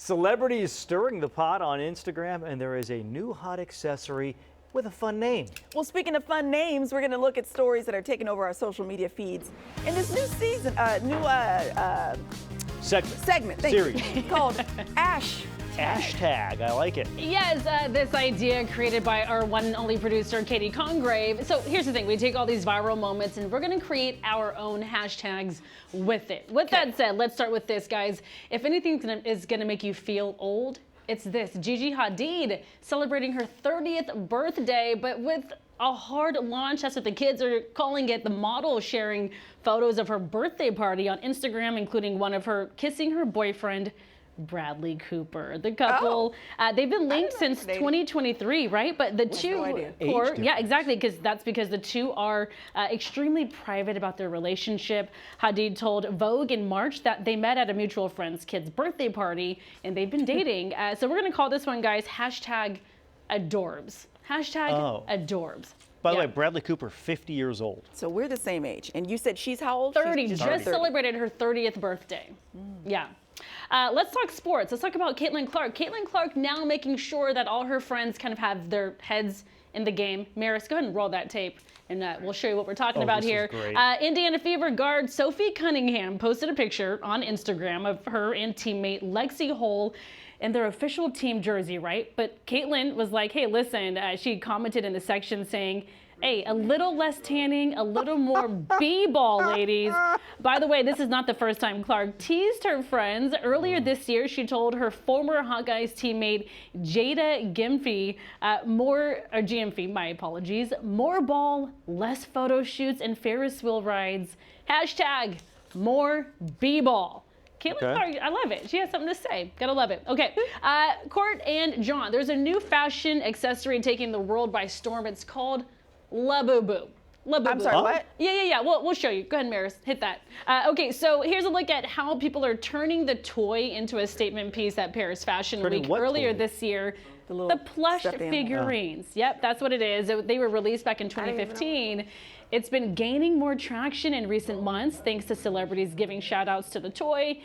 Celebrities stirring the pot on Instagram, and there is a new hot accessory with a fun name. Well, speaking of fun names, we're going to look at stories that are taking over our social media feeds in this new season, segment thank Series. you, called Ash. Hashtag, I like it. Yes, this idea created by our one and only producer, Katie Congrave. So here's the thing, we take all these viral moments and we're gonna create our own hashtags with it. With that said, let's start with this, guys. If anything is gonna make you feel old, it's this. Gigi Hadid celebrating her 30th birthday, but with a hard launch. That's what the kids are calling it. The model sharing photos of her birthday party on Instagram, including one of her kissing her boyfriend, Bradley Cooper. The couple, they've been linked since 2023, right? But the yeah, exactly, because the two are extremely private about their relationship. Hadid told Vogue in March that they met at a mutual friend's kid's birthday party, and they've been dating. So we're gonna call this one, guys, hashtag adorbs. Hashtag adorbs. By the way, Bradley Cooper, 50 years old. So we're the same age. And you said she's how old? 30. She's just celebrated her 30th birthday. Yeah. Let's talk sports. Let's talk about Caitlin Clark. Caitlin Clark now making sure that all her friends kind of have their heads in the game. Maris, go ahead and roll that tape, and we'll show you what we're talking about here. Indiana Fever guard Sophie Cunningham posted a picture on Instagram of her and teammate Lexi Hole in their official team jersey, right? But Caitlin was like, hey, listen, she commented in the section saying, hey, a little less tanning, a little more b-ball, ladies. By the way, this is not the first time Clark teased her friends. Earlier this year, she told her former Hawkeyes teammate Jada Gyamfi, Gyamfi, my apologies, more ball, less photo shoots, and Ferris wheel rides. Hashtag more b-ball. Caitlin Clark, I love it. She has something to say. Gotta love it. Okay, Court and John, there's a new fashion accessory taking the world by storm. It's called Labubu. I'm sorry, what? Yeah. We'll show you. Go ahead, Maris. Hit that. Okay, so here's a look at how people are turning the toy into a statement piece at Paris Fashion Week earlier this year. The plush figurines. Yep, that's what it is. They were released back in 2015. It's been gaining more traction in recent months thanks to celebrities giving shout outs to the toy.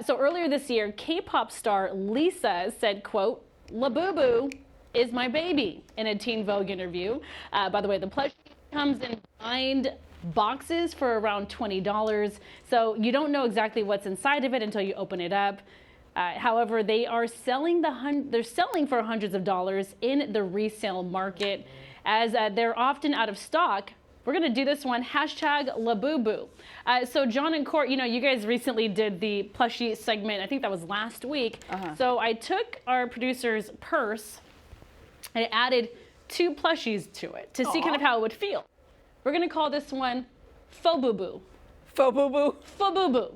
So earlier this year, K-pop star Lisa said, quote, Labubu is my baby, in a Teen Vogue interview. By the way, the plush comes in lined boxes for around $20. So you don't know exactly what's inside of it until you open it up. However, they are selling they're selling for hundreds of dollars in the resale market, as they're often out of stock. We're gonna do this one, hashtag Labubu. So John and Court, you guys recently did the plushie segment. I think that was last week. So I took our producer's purse and it added 2 plushies to it to see kind of how it would feel. We're gonna call this one Fobubu. Fobubu? Fobubu.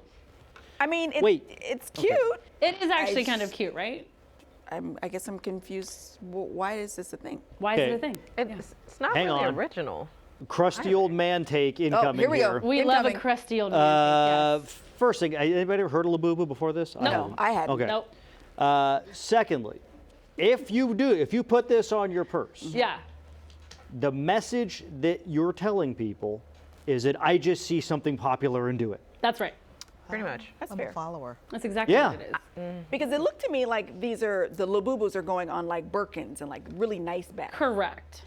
I mean, it's cute. It is actually kind of cute, right? I guess I'm confused. Why is this a thing? Why is it a thing? It's not really original. Crusty old man take incoming here we go. We love a crusty old man take, yes. First thing, anybody ever heard of Labubu before this? No, I hadn't. Okay. Nope. Secondly, if you put this on your purse, the message that you're telling people is that I just see something popular and do it. That's right. Pretty much. That's I'm fair. a follower. That's exactly what it is. Because it looked to me like the Labubus are going on like Birkins and like really nice bags. Correct.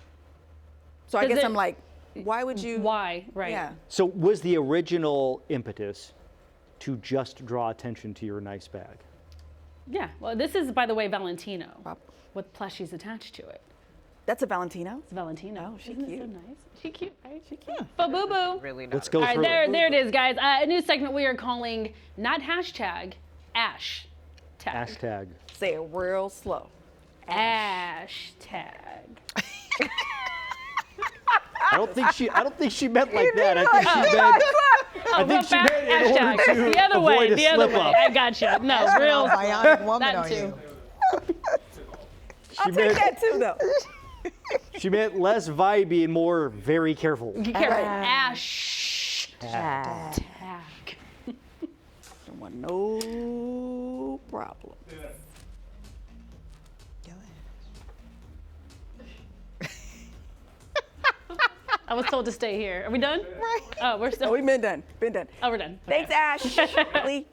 So I guess I'm like, why would you? Why, right. Yeah. So was the original impetus to just draw attention to your nice bag? Yeah, well, this is, by the way, Valentino with plushies attached to it. That's a Valentino? It's Valentino. Oh, she's Isn't cute. It so nice? She cute, right? She cute. Ba-boo-boo. Really not. Let's go All right, through it. there it is, guys. A new segment we are calling not hashtag, ash tag. Hashtag. Say it real slow. Hashtag. I don't think she meant like that. I think she meant in order to the other way, avoid a the other slip way. up. I gotcha. No, real. Bionic woman That are too. you? I'll take that too, though. She meant less vibey and more very careful. Be careful. Right. Ash tag. Don't want no problem. I was told to stay here. Are we done? Right. Oh, we're still. Oh, we've been done. Oh, we're done. Thanks, Ash. Lee.